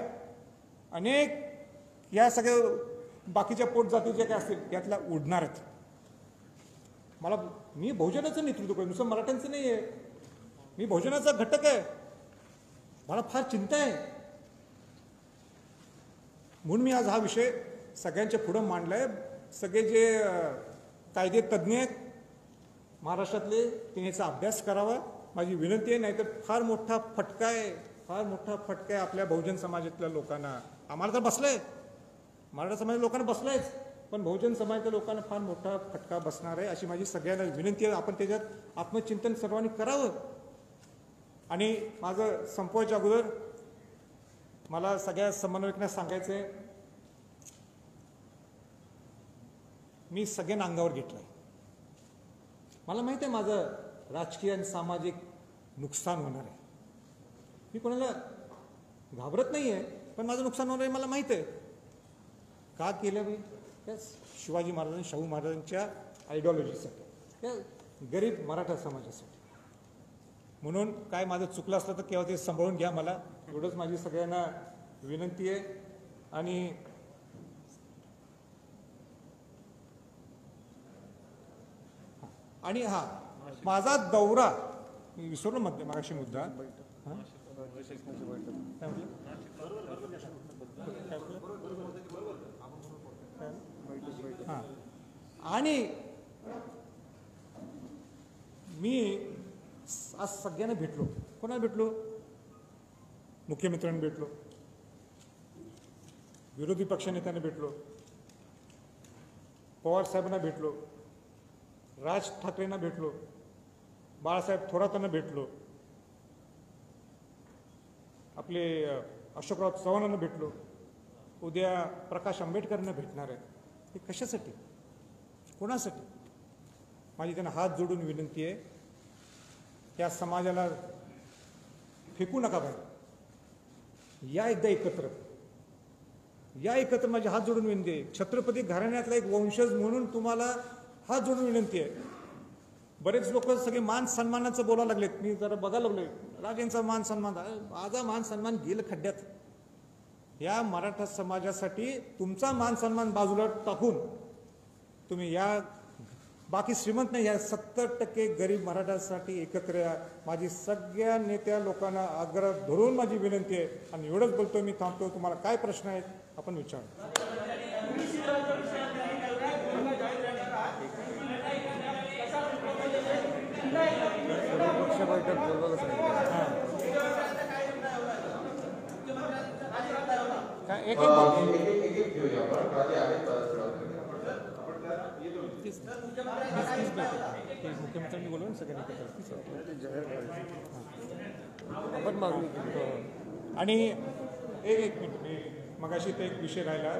अनेक या सगळ्या बाकीच्या पोट जाती ज्या काय असतील त्यातल्या उडणार आहेत. मी बहुजनाचं नेतृत्व करतो, नुसतं मराठ्यांचं नाही आहे. मी बहुजनाचा घटक आहे. मला फार चिंता आहे. म्हणून मी आज हा विषय सगळ्यांच्या पुढं मांडलाय. सगळे जे कायदे तज्ज्ञ आहेत महाराष्ट्रातले त्यांनी याचा अभ्यास करावा माझी विनंती आहे. नाहीतर फार मोठा फटका आहे आपल्या बहुजन समाजातल्या लोकांना. आम्हाला तर बसलंय, मराठा समाजाच्या लोकांना बसलंयच, पण बहुजन समाजाच्या लोकांना फार मोठा फटका बसणार आहे अशी माझी सगळ्यांना विनंती आहे. आपण त्याच्यात आत्मचिंतन सर्वांनी करावं. आणि माझं संपवायच्या अगोदर मला सगळ्या समन्वयकांना सांगायचं आहे, मी सगळ्यांना अंगावर घेतलंय. मला माहिती आहे माझं राजकीय आणि सामाजिक नुकसान होणार आहे. मी कोणाला घाबरत नाही आहे, पण माझं नुकसान होणार आहे मला माहिती आहे. का केलं मी? त्या शिवाजी महाराजांनी शाहू महाराजांच्या आयडिओलॉजीसाठी, त्या गरीब मराठा समाजासाठी. म्हणून काय माझं चुकलं असलं तर केव्हा ते सांभाळून घ्या. मला एवढंच माझी सगळ्यांना विनंती आहे. आणि माझा दौरा मी विसरलो मगाशी मुद्दा. आणि मी आज सगळ्यांना भेटलो. कोणाला भेटलो? मुख्यमंत्र्यांना भेटलो, विरोधी पक्षनेत्यांना भेटलो, पवार साहेबांना भेटलो, राज ठाकरेंना भेटलो, बाळासाहेब थोरातांना भेटलो, आपले अशोकराव चव्हाणांना भेटलो, उद्या प्रकाश आंबेडकरांना भेटणार आहे. हे कशासाठी? कोणासाठी? माझी त्यांना हात जोडून विनंती आहे, त्या समाजाला फेकू नका बाहेर. या एकदा एकत्र, या एकत्र. माझी हात जोडून विनंती आहे. छत्रपती घराण्यातला एक वंशज म्हणून तुम्हाला हात जोडून विनंती आहे. बरेच लोक सगळे मान सन्मानाचं बोलायला लागलेत. मी जरा बघायला लागलोय, राजांचा मान सन्मान, माझा मान सन्मान गेलं खड्ड्यात. या मराठा समाजासाठी तुमचा मान सन्मान बाजूला टाकून तुम्ही या बाकी श्रीमंत नाही, या 70% गरीब मराठासाठी एकत्र या. माझी सगळ्या नेत्या लोकांना आग्रह धरून माझी विनंती आहे. आणि एवढंच बोलतो, मी थांबतो. तुम्हाला काय प्रश्न आहेत आपण विचार. एक मुख्यमंत्र्यांनी बोलवून सगळ्यांनी मागणी केली. आणि एक मिनिट, मी मगाशी ते एक विषय राहिला.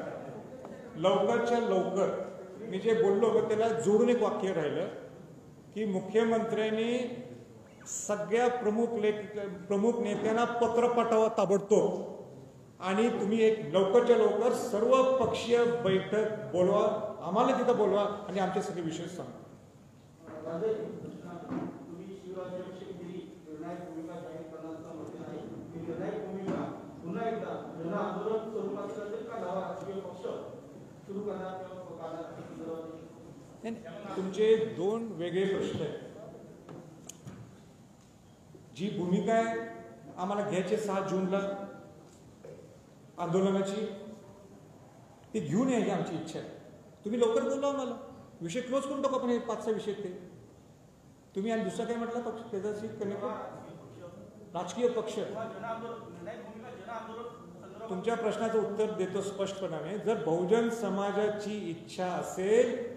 लवकरच्या लवकर मी जे बोललो होतं त्याला जोडून एक वाक्य राहिलं की मुख्यमंत्र्यांनी सगळ्या प्रमुख नेत्यांना पत्र पाठवा ताबडतोब, आणि तुम्ही एक लवकरच्या लवकर सर्व पक्षीय बैठक बोलवा, आम्हाला तिथं बोलवा आणि आमचे सगळे विषय सांगा. तुमचे दोन वेगळे प्रश्न आहेत. जी भूमिका आहे आम्हाला घ्यायची 6 जूनला आंदोलनाची, ती घेऊन यायची आमची इच्छा आहे. तुम्ही लवकर बोलवा, मला विषय क्लोज करून टाकू आपण. हे 5-6 विषय ते तुम्ही. आणि दुसरा काय म्हटलं पक्ष त्याच्याशी कनेक्ट राजकीय पक्ष. तुमच्या प्रश्नाचं उत्तर देतो स्पष्टपणाने. जर बहुजन समाजाची इच्छा असेल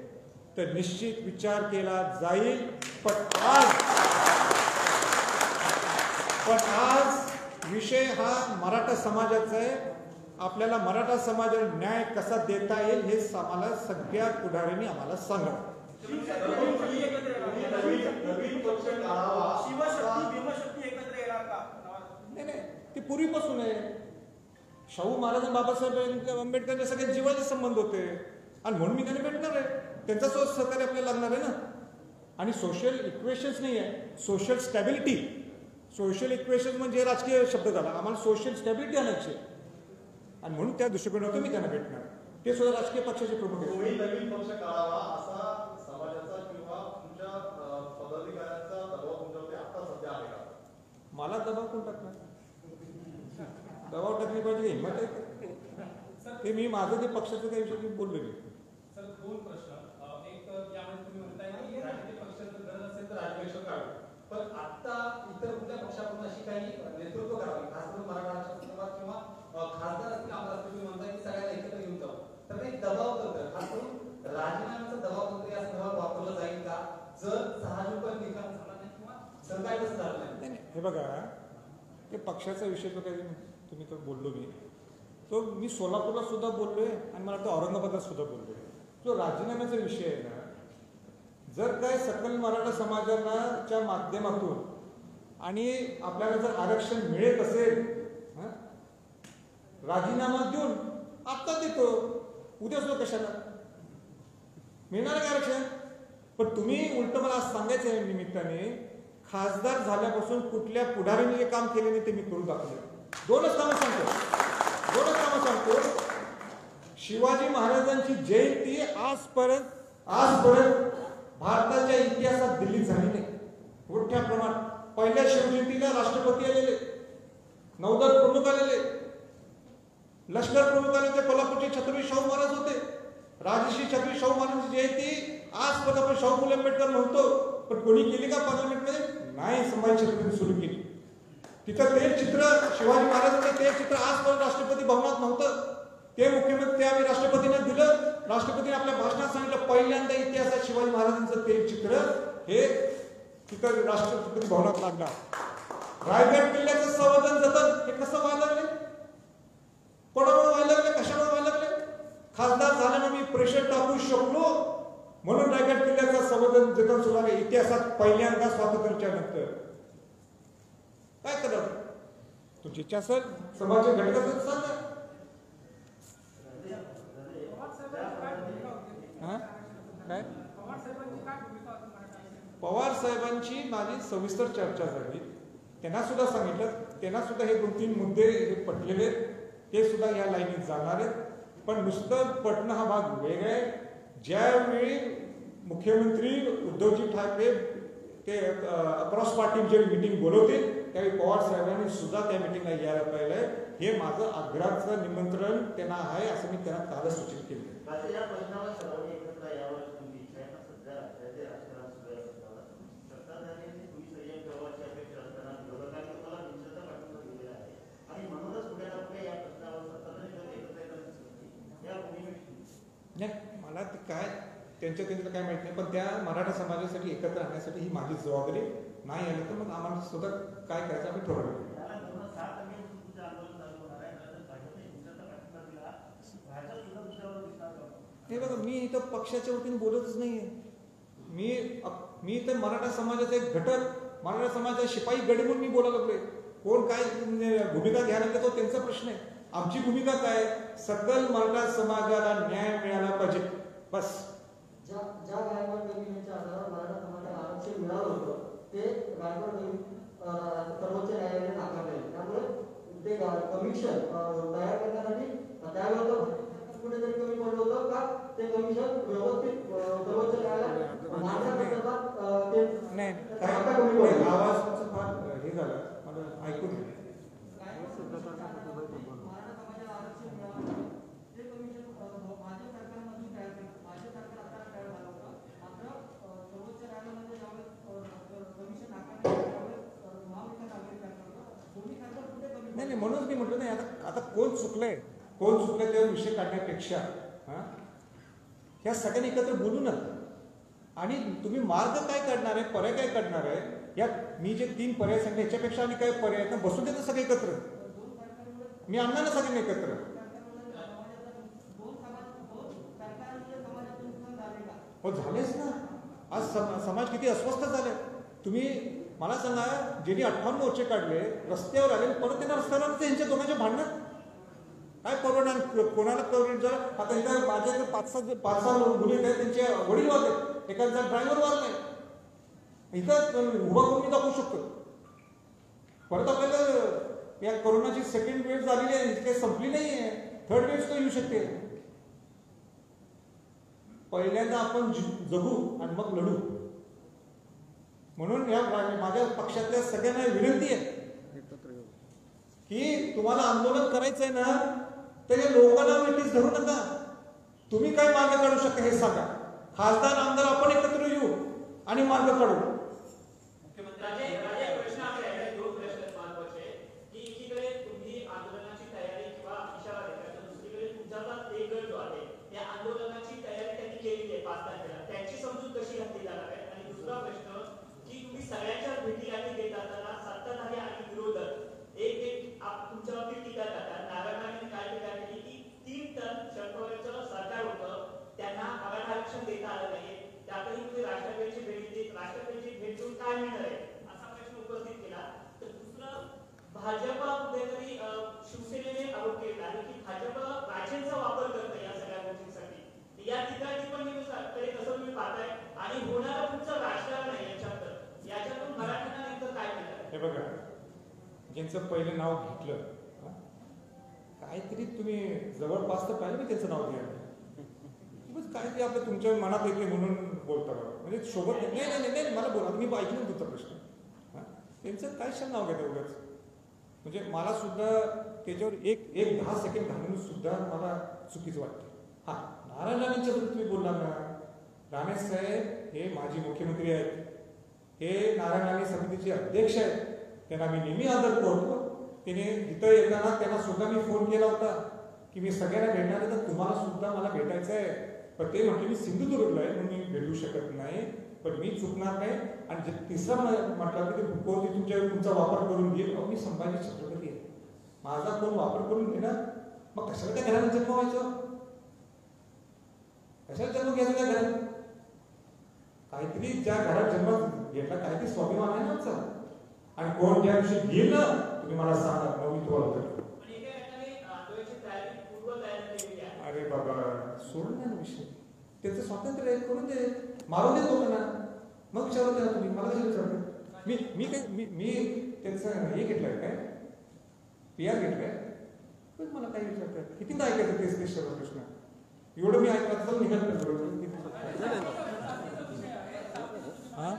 तर निश्चित विचार केला जाईल. पण आज विषय हा मराठा समाजाचा आहे. आपल्याला मराठा समाजाला न्याय कसा देता येईल हे आम्हाला सगळ्या पुढाऱ्यांनी आम्हाला सांगा. नाही, ते पूर्वीपासून आहे. शाहू महाराज आणि बाबासाहेब आंबेडकरांच्या सगळ्या जीवाचे संबंध होते आणि म्हणून मी त्यांना भेटणार आहे. त्यांच्यासोबत सहकार्य आपल्याला लागणार आहे ना. आणि सोशल इक्वेशन्स नाही आहे, सोशल स्टॅबिलिटी. सोशल इक्वेशन म्हणजे राजकीय शब्द झाला. आम्हाला सोशल स्टॅबिलिटी आणायची आणि म्हणून त्या दृष्टिकोनातून मी त्यांना भेटणार. ते सुद्धा राजकीय पक्षाचे प्रमुख आहेत. नवीन पक्ष काढावा असा समाजाचा किंवा तुमच्या पदाधिकाऱ्यांचा दबाव तुमच्यावरती आता सध्या आहे का? मला दबाव कोण टाकणार? दबाव टाकली पाहिजे हिंमत आहे ते. मी माझं ते पक्षाचं त्या विषयी बोललो मी. सर 2 प्रश्न. एक यामध्ये तुम्ही म्हणताय की राजकीय पक्षाचं गरज असेल तर राज्याभिषेक काढू, पण आता इतर कुठल्या पक्षाकडून अशी काही नेतृत्व करावी, खास करून मराठा संदर्भात किंवा खासदार असतील आमदार असतील, तुम्ही म्हणताय की सगळ्यांना एकत्र घेऊन जाऊ, तर काही दबाव तंत्र, खास करून राजीनाम्याचं दबाव तंत्र या संदर्भात वापरलं जाईल का जर 6 जून निकाल झाला नाही किंवा सहकार्य कसं झालं नाही? हे बघा, ते पक्षाचा विषय जो काही तुम्ही तर बोललो तो मी सोलापूरला सुद्धा बोललोय आणि मला वाटतं औरंगाबादला सुद्धा बोललोय. जो राजीनाम्याचा विषय आहे ना, जर काय सकल मराठा समाजाच्या माध्यमातून आणि आपल्याला जर आरक्षण मिळत असेल, राजीनामा देऊन आत्ता देतो, उद्या सुद्धा कशाला मिळणार आहे आरक्षण. पण तुम्ही उलट मला आज सांगायचं आहे निमित्ताने, खासदार झाल्यापासून कुठल्या पुढाऱ्यांनी जे काम केले नाही ते मी करून दाखवले. 2च कामं सांगतो. शिवाजी महाराजांची जयंती आजपर्यंत भारताच्या इतिहासात दिल्लीत झाली नाही. मोठ्या प्रमाणात पहिल्या शिवजयंतीला राष्ट्रपती आलेले, नौदल प्रमुख आलेले, लष्कर प्रमुख आलेले. कोल्हापूरचे छत्रपती शाहू महाराज होते. राजश्री छत्रपती शाहू महाराजांची जयंती आजपर्यंत आपण शाहू फुले आंबेडकर म्हणतो, पण कोणी केली का पार्लमेंटमध्ये? नाही. संभाजी छत्रपती सुरू केली. तिथं ते चित्र शिवाजी महाराजांचं ते चित्र आजपर्यंत राष्ट्रपती भवनात नव्हतं. ते मुख्यमंत्री त्यावेळी राष्ट्रपतींना दिलं. राष्ट्रपतीने आपल्या भाषणात सांगितलं पहिल्यांदा इतिहासात शिवाजी महाराजांचं ते चित्र हे तिथं राष्ट्रपती भवनात लागणार. रायगड किल्ल्याचं संवर्धन जतन हे कसं व्हायला लागले? कोणामुळे व्हायला लागले? कशामुळे व्हायला लागले? खासदार झाल्यानं मी प्रेशर टाकू शकलो म्हणून रायगड किल्ल्याचं संवर्धन जतन सुरू आहे. इतिहासात पहिल्यांदा स्वातंत्र्याच्या नंतर. काय करावं? तुमची इच्छा असेल, समाजाचे घटक असेल सांगा. काय पवार साहेबांची माझी सविस्तर चर्चा झाली. त्यांना सुद्धा सांगितलं, त्यांना सुद्धा हे 2-3 मुद्दे पटलेले, ते सुद्धा या लाईनीत जाणार आहेत. पण नुसतं पटणं हा भाग वेगळा आहे. ज्यावेळी मुख्यमंत्री उद्धवजी ठाकरे ते क्रॉस पार्टी जे मीटिंग बोलवतील त्यावेळी पवार साहेबांनी सुद्धा त्या मीटिंगला यायला पाहिजे. हे माझं आग्रहाचं निमंत्रण त्यांना आहे असं मी त्यांना कालच सूचित केलं. मला काय त्यांचं काय माहित नाही, पण त्या मराठा समाजासाठी एकत्र आणण्यासाठी ही माझी जबाबदारी. नाही आलं तर मग आम्हाला सुद्धा काय करायचं आम्ही ठरवलं. हे बघा, मी इथं पक्षाच्या वतीने बोलतच नाहीये. मी इथं मराठा समाजाचा एक घटक मराठा समाजाचा शिपाई गडी म्हणून मी बोलायला लागलोय. कोण काय भूमिका घ्यायला लागले तो त्यांचा प्रश्न आहे. आमची भूमिका काय, सकल मराठा समाजाला न्याय मिळाला पाहिजे बस. ज्या गायकवाड कमिशनच्या आधारावर मराठा समाजाला आरक्षण मिळालं होतं ते गायकवाड सर्वोच्च न्यायालयाने नाकारले. त्यामुळे ते कमिशन तयार करण्यासाठी त्यावेळेला कुठेतरी कमी पडलं होतं का ते कमिशन व्यवस्थित सर्वोच्च न्यायालयात मांडण्यासंदर्भात ते नाही आवाजाचं फार हे झालं मला ऐकून घ्या. नाही म्हणूनच मी म्हटलं नाही आता कोण चुकलंय त्यावर विषय काढण्यापेक्षा ह्या सगळ्यांनी एकत्र बोलू ना. आणि तुम्ही मार्ग काय काढणार आहे, पर्याय काय काढणार आहे, या मी जे 3 पर्याय सांगले ह्याच्यापेक्षा आणि काय पर्याय आहेत ना, बसून देतं सगळे एकत्र. मी आणणार ना सगळ्यांनी एकत्र. हो झालेच ना. आज समाज किती अस्वस्थ झाले. तुम्ही मला सांगा, ज्यांनी 58 मोर्चे काढले रस्त्यावर आले परत त्यांना रस्त्यावर त्यांच्या दोघांच्या भांडणं काय परवडणार, कोणाला परवडणार. आता इथं माझ्याकडे 5-6 मुली आहेत, त्यांचे वडील वारले, एखादा ड्रायव्हर वारलाय. इथं उभा करून मी दाखवू शकतो. परत आपल्याला या कोरोनाची सेकंड वेव्ह झालेली आहे, काही संपली नाही आहे. थर्ड वेव्ह तो येऊ शकते. पहिल्यांदा आपण जगू आणि मग लढू. म्हणून या माझ्या पक्षातल्या सगळ्यांना विनंती आहे की तुम्हाला आंदोलन करायचंय ना तर या लोकांना वेटीस धरू नका. तुम्ही काय मार्ग काढू शकता हे सांगा. खासदार आमदार आपण एकत्र येऊ आणि मार्ग काढू. सगळ्यांच्या भेटी गाठी देत असताना सत्ताधारी आणि विरोधक एक तुमच्या बाबतीत टीका करतात. नारायणांनी काय टीका केली की 3 टन शरद सरकार होतं, त्यांना मराठा आरक्षण देता आलं नाही, त्यातही तुम्ही राष्ट्रपतीची भेट देऊन काय मिळणार आहे असा प्रश्न उपस्थित केला. तर दुसरं, भाजपा कुठेतरी शिवसेनेने आरोप केला आहे की भाजप राजेंचा वापर करतं या सगळ्या गोष्टींसाठी. या ठिकाणी पण कसं तुम्ही पाहताय आणि होणारा पुढचं राजकारण आहे याच्यातून मराठ्यांना नेमकं काय केलं. हे बघा, ज्यांचं पहिलं नाव घेतलं काहीतरी तुम्ही जवळपास तर पाहिजे मी त्यांचं नाव घ्यायला. काहीतरी आपलं तुमच्या मनात येते म्हणून बोलता बघा. म्हणजे सोबत नाही मला बोला, मी ऐकलं तुमचा प्रश्न. त्यांचं काय क्षण नाव घेतं उगाच. म्हणजे मला सुद्धा त्याच्यावर एक 10 सेकंड घालून सुद्धा मला चुकीचं वाटतं. हा, नारायण राणेंच्या बद्दल तुम्ही बोलला ना. राणे साहेब हे माजी मुख्यमंत्री आहेत, हे नारायण राणे समितीचे अध्यक्ष आहेत, त्यांना मी नेहमी आदर करतो. त्याने इथं येताना त्यांना सुद्धा मी फोन केला होता की मी सगळ्यांना भेटणार आहे, तर तुम्हाला सुद्धा मला भेटायचं आहे. पण ते म्हटले मी सिंधुदुर्गला आहे म्हणून मी भेटू शकत नाही, पण मी चुकणार नाही. आणि जे तिसरा म्हटलं की ते तुमचा वापर करून घेईल. मी संभाजी छत्रपती आहे, माझा कोण वापर करून घेणार, मग कशाला त्या घराला जन्म व्हायचं, कशाला जन्म घ्यायचा त्या घरात. काहीतरी ज्या घरात जन्म घेतला काहीतरी स्वाभिमान आहे ना आमचा. आणि कोण ज्या दिवशी घेईल ना तुम्ही मला सांगा, मग मी तुम्हाला भेटतो. अरे बाबा सोडून द्या ना विषय, त्याचं स्वातंत्र्य आहे, करून दे, मारून दे लोकांना, मग विचारत द्या तुम्ही मला कशाला विचारतो. मी त्यांचं हे घेतलंय काय PR घेतलंय, पण मला काही विचारतात. कितीदा ऐकायचं तेच सर्व प्रश्न. एवढं मी ऐकलं तर निघाल बरोबर. हा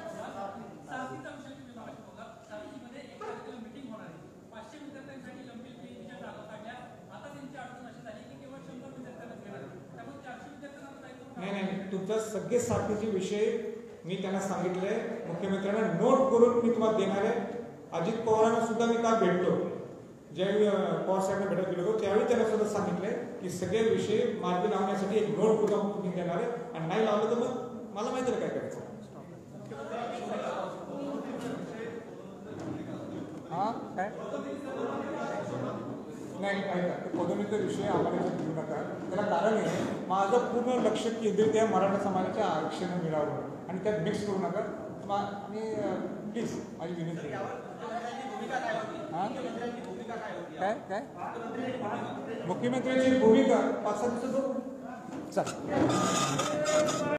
नाही, तुमचा सगळे साठीचे विषय मी त्यांना सांगितले, मुख्यमंत्र्यांना नोट करून मी तुम्हाला देणार आहे. अजित पवारांना सुद्धा मी काल भेटलो, ज्यावेळी पवार साहेबांना भेटत गेलो होतो त्यावेळी त्यांना सुद्धा सांगितलंय की सगळे विषय मार्गी लावण्यासाठी एक नोट करून तुम्ही देणार आहे. आणि नाही लावलं तर मग मला माहिती आहे काय करायचं. हा काय नाही ऐका, पदोन्नतीचा विषय आम्हाला घेऊ नका. त्याला कारण आहे माझं पूर्ण लक्ष केंद्रित त्या मराठा समाजाच्या आरक्षण मिळावं आणि त्यात मिक्स करू नका. आणि प्लीज माझी विनंती आहे. हा? काय मुख्यमंत्र्यांची भूमिका 5-6 दिवसात चल